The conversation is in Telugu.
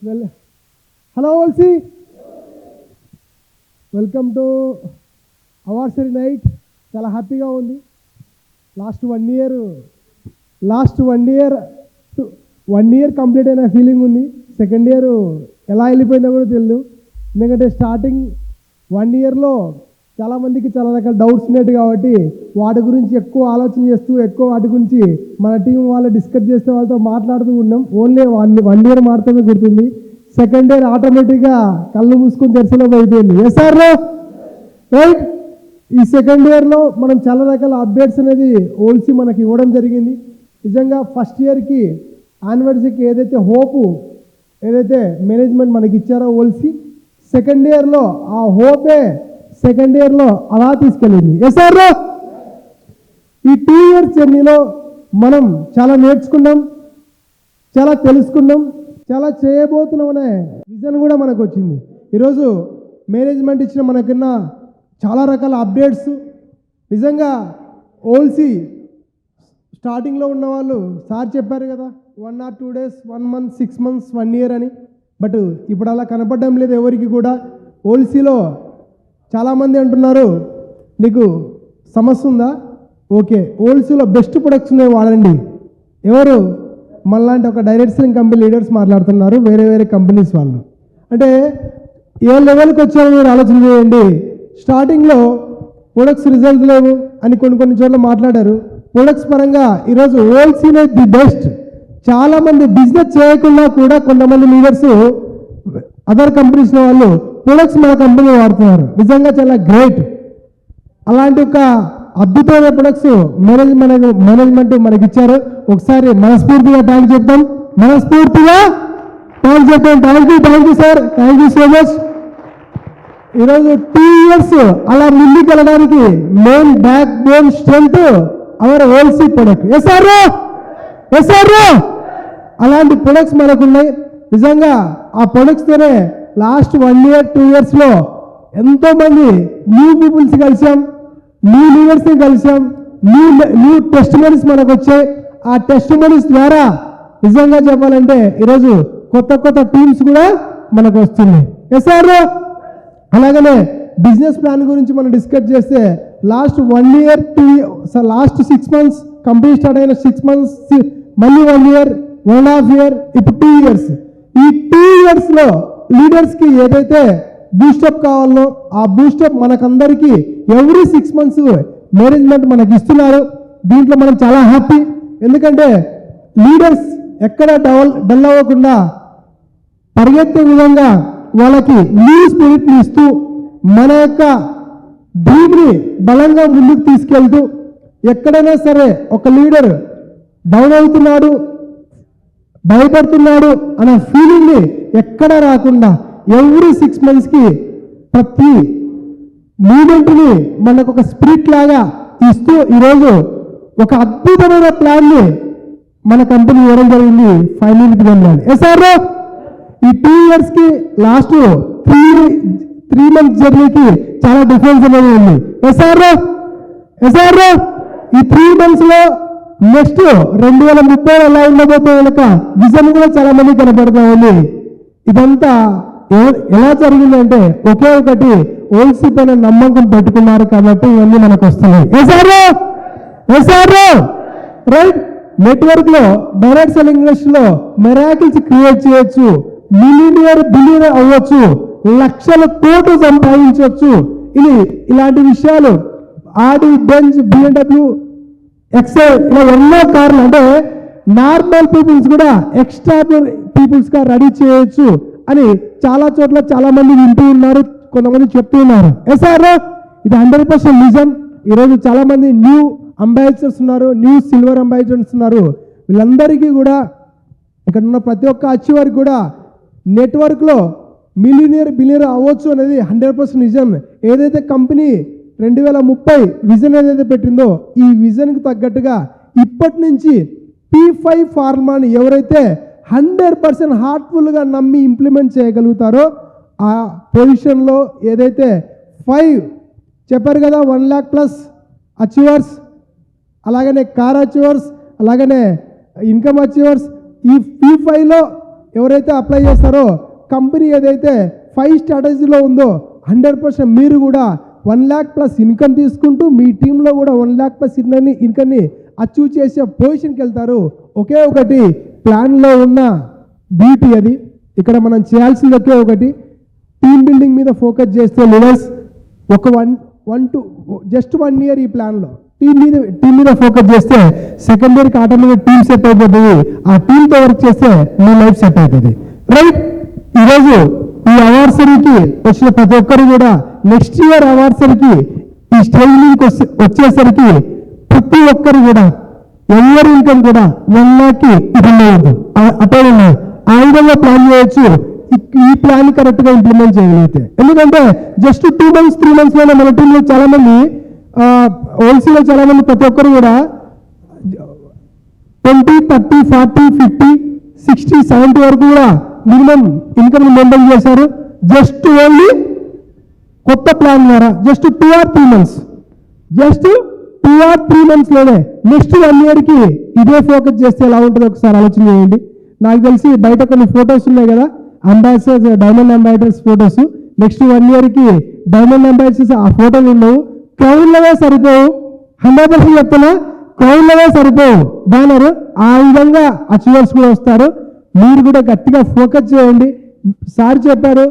హలో ఓల్సీ, వెల్కమ్ టు అవార్డ్సరీ నైట్. చాలా హ్యాపీగా ఉంది. లాస్ట్ వన్ ఇయర్ కంప్లీట్ అయిన ఫీలింగ్ ఉంది. సెకండ్ ఇయర్ ఎలా వెళ్ళిపోయిందో కూడా తెలియదు. ఎందుకంటే స్టార్టింగ్ 1 ఇయర్లో చాలామందికి చాలా రకాల డౌట్స్ ఉండేవి కాబట్టి వాటి గురించి ఎక్కువ ఆలోచన చేస్తూ ఎక్కువ వాటి గురించి మన టీం వాళ్ళు డిస్కస్ చేస్తే వాళ్ళతో మాట్లాడుతూ ఉన్నాం. ఓన్లీ 1 ఇయర్ మాత్రమే గుర్తుంది. సెకండ్ ఇయర్ ఆటోమేటిక్గా కళ్ళు మూసుకొని తెరసలోకి అయిపోయింది. Yes sir right. ఈ సెకండ్ ఇయర్లో మనం చాలా రకాల అప్డేట్స్ అనేది ఓల్సీ మనకి ఇవ్వడం జరిగింది. నిజంగా ఫస్ట్ ఇయర్కి యానివర్సరీకి ఏదైతే హోపు ఏదైతే మేనేజ్మెంట్ మనకి ఇచ్చారో ఓల్సీ, సెకండ్ ఇయర్లో ఆ హోపే సెకండ్ ఇయర్లో అలా తీసుకెళ్ళింది. Yes sir. ఈ 2 ఇయర్స్ జర్నీలో మనం చాలా నేర్చుకున్నాం, చాలా తెలుసుకున్నాం, చాలా చేయబోతున్నాం అనే విజన్ కూడా మనకు వచ్చింది. ఈరోజు మేనేజ్మెంట్ ఇచ్చిన మనకున్న చాలా రకాల అప్డేట్స్. నిజంగా ఓల్సీ స్టార్టింగ్లో ఉన్న వాళ్ళు సార్ చెప్పారు కదా 1 or 2 days, 1 month, 6 months, 1 year అని. బట్ ఇప్పుడు అలా కనపడడం లేదు ఎవరికి కూడా. ఓల్సీలో చాలామంది అంటున్నారు నీకు సమస్య ఉందా, ఓకే ఓల్సీలో బెస్ట్ ప్రొడక్ట్స్ వాడండి. ఎవరు మనలాంటి ఒక డైరెక్ట్ సెల్లింగ్ కంపెనీ లీడర్స్ మాట్లాడుతున్నారు, వేరే వేరే కంపెనీస్ వాళ్ళు. అంటే ఏ లెవెల్కి వచ్చారో మీరు ఆలోచన చేయండి. స్టార్టింగ్లో ప్రొడక్ట్స్ రిజల్ట్ లేవు అని కొన్ని చోట్ల మాట్లాడారు. ప్రొడక్ట్స్ పరంగా ఈరోజు ఓల్సీనే ది బెస్ట్. చాలామంది బిజినెస్ చేయకుండా కూడా కొంతమంది లీడర్స్ అదర్ కంపెనీస్లో వాళ్ళు ప్రొడక్ట్స్ మన కంపెనీ వాడుతున్నారు. నిజంగా చాలా గ్రేట్. అలాంటి ఒక అద్భుతమైన ప్రొడక్ట్స్ మేనేజ్మెంట్ మనకి ఇచ్చారు. ఒకసారి మనస్ఫూర్తిగా థ్యాంక్ చెప్తాం. మనస్ఫూర్తిగా థ్యాంక్ చెప్తాం. Thank you sir, thank you so much. ఈరోజు 2 ఇయర్స్ అలా ముందుకు వెళ్ళడానికి main backbone strength our ఓల్సీ ప్రొడక్ట్. Yes sir. అలాంటి ప్రొడక్ట్స్ మనకు ఉన్నాయి. నిజంగా ఆ ప్రొడక్ట్స్తోనే లాస్ట్ 1 year 2 yearsలో ఎంతోమంది న్యూ పీపుల్స్ కలిసాం, న్యూ లీడర్స్ని కలిసాం, న్యూ టెస్టిమనీస్ మనకు వచ్చాయి. ఆ టెస్టిమనీస్ ద్వారా నిజంగా చెప్పాలంటే ఈరోజు కొత్త టీమ్స్ కూడా మనకు వస్తున్నాయి. Yes sir. అలాగనే బిజినెస్ ప్లాన్ గురించి మనం డిస్కస్ చేస్తే last 1 year 2 years, last 6 months company start అయిన 6 months, మళ్ళీ 1 year, 1.5 year, ఇప్పుడు 2 years. ఈ 2 yearsలో లీడర్స్కి ఏదైతే బూస్టప్ కావాలో ఆ బూస్టప్ మనకందరికీ ఎవ్రీ 6 months మేనేజ్మెంట్ మనకి ఇస్తున్నారు. దీంట్లో మనం చాలా హ్యాపీ. ఎందుకంటే లీడర్స్ ఎక్కడ డల్ అవ్వకుండా పరిగెత్తే విధంగా వాళ్ళకి న్యూ స్పిరిట్ని ఇస్తూ మన యొక్క డ్రీమ్ని బలంగా ముందుకు తీసుకెళ్తూ ఎక్కడైనా సరే ఒక లీడర్ డౌన్ అవుతున్నాడు, భయపడుతున్నాడు అనే ఫీలింగ్ని ఎక్కడ రాకుండా ఎవ్రీ 6 monthsకి ప్రతి మూమెంట్ని మనకు ఒక స్పిరిట్ లాగా ఇస్తూ ఈరోజు ఒక అద్భుతమైన ప్లాన్ని మన కంపెనీ ఇవ్వడం జరిగింది. Finance plan. Yes sir. ఈ 2 yearsకి లాస్ట్ 3 months జర్నీకి చాలా డిఫరెన్స్ అనేది ఉంది. Yes sir. ఈ 3 monthsలో నెక్స్ట్ 2030 ఎలా ఉండబోతే కనుక విజన్ కూడా చాలా మంది కనపడతా ఉంది. ఇదంతా ఎలా జరిగిందంటే ఒకే ఒకటి ఓల్సీ పైన నమ్మకం పెట్టుకున్నారు కాబట్టి ఇవన్నీ మనకు వస్తున్నాయి. Yes sir. రైట్. నెట్వర్క్లో డైరెక్ట్ సెల్లింగ్ ఇండస్ట్రీలో మెరాకిల్స్ క్రియేట్ చేయొచ్చు, బిలియనర్ అవ్వచ్చు, లక్షల కోట్లు సంపాదించవచ్చు. ఇలాంటి విషయాలు ఆడి, బెంజ్, BMW, ఎక్సెల్ ఇలా ఎన్నో కార్లు అంటే నార్మల్ పీపుల్స్ కూడా ఎక్స్ట్రా పీపుల్స్గా రెడీ చేయొచ్చు అని చాలా చోట్ల చాలా మంది వింటూ ఉన్నారు, కొంతమంది చెప్తూ ఉన్నారు. Yes sir. ఇది 100% నిజం. ఈరోజు చాలా మంది న్యూ అంబాసిడర్స్ ఉన్నారు, న్యూ సిల్వర్ అంబాసిడర్స్ ఉన్నారు. వీళ్ళందరికీ కూడా ఇక్కడ ఉన్న ప్రతి ఒక్క అచీవర్ కూడా నెట్వర్క్లో బిలియనర్ అవ్వచ్చు అనేది 100% నిజం. ఏదైతే కంపెనీ 2030 విజన్ ఏదైతే పెట్టిందో ఈ విజన్కి తగ్గట్టుగా ఇప్పటి నుంచి P5 ఫార్మాని ఎవరైతే 100% హార్ట్ఫుల్గా నమ్మి ఇంప్లిమెంట్ చేయగలుగుతారో ఆ పొజిషన్లో ఏదైతే 5 చెప్పారు కదా 1 lakh+ అచీవర్స్, అలాగనే కార్ అచీవర్స్, అలాగనే ఇన్కమ్ అచీవర్స్, ఈ P5లో ఎవరైతే అప్లై చేస్తారో కంపెనీ ఏదైతే 5 స్ట్రాటజీలో ఉందో 100% మీరు కూడా 1 lakh ప్లస్ ఇన్కమ్ తీసుకుంటూ మీ టీంలో కూడా 1 lakh ప్లస్ ఇన్కమ్ని అచీవ్ చేసే పొజిషన్కి వెళ్తారు. ఒకే ఒకటి ప్లాన్లో ఉన్న బ్యూటీ అది. ఇక్కడ మనం చేయాల్సింది ఒకే ఒకటి, టీమ్ బిల్డింగ్ మీద ఫోకస్ చేస్తే లీడర్స్ ఒక 1 year ఈ ప్లాన్లో టీమ్ మీద ఫోకస్ చేస్తే సెకండ్ ఇయర్కి ఆటోమేటిక్ టీమ్ సెట్ అయిపోతుంది. ఆ టీంతో వర్క్ చేస్తే మీ లైఫ్ సెట్ అవుతుంది. రైట్, ఈరోజు ఈ అవార్డ్సరీకి వచ్చిన ప్రతి ఒక్కరు కూడా నెక్స్ట్ ఇయర్ అవార్డ్సరీకి ఈ స్టేజ్ మీదకి వచ్చేసరికి ప్రతి ఒక్కరు కూడా ఎవరి ఇన్కమ్ కూడా 1 lakh ఇబ్బంది అవ్వదు. అటే ఉన్నాయి ఆ విధంగా ప్లాన్ చేయొచ్చు. ఈ ప్లాన్ కరెక్ట్గా ఇంప్లిమెంట్ చేయగలిగితే, ఎందుకంటే జస్ట్ 2 months 3 months లోనే మన టీంలో చాలా మంది ఓల్సీలో చాలా మంది ప్రతి ఒక్కరు కూడా 20, 30, 40, 50, 60, 70 వరకు కూడా మినిమం ఇన్కమ్ మెయింటైన్ చేశారు. జస్ట్ ఓన్లీ కొత్త ప్లాన్ ద్వారా just 2 or 3 months, just 2 or 3 months లోనే నెక్స్ట్ 1 yearకి ఇదే ఫోకస్ చేస్తే ఎలా ఉంటుందో ఒకసారి ఆలోచన చేయండి. నాకు తెలిసి బయట కొన్ని ఫొటోస్ ఉన్నాయి కదా, ambassadors, diamond ambassadors photos. Next 1 yearకి డైమండ్ అంబాసిడర్స్ ఆ ఫోటోలు ఉండవు, క్రౌన్లవే సరిపోవు. 100% చెప్తున్నా, క్రౌన్లవే సరిపోవు బ్యానర్. ఆ విధంగా అచీవర్స్ కూడా వస్తారు. మీరు కూడా గట్టిగా ఫోకస్ చేయండి. సార్ చెప్పారు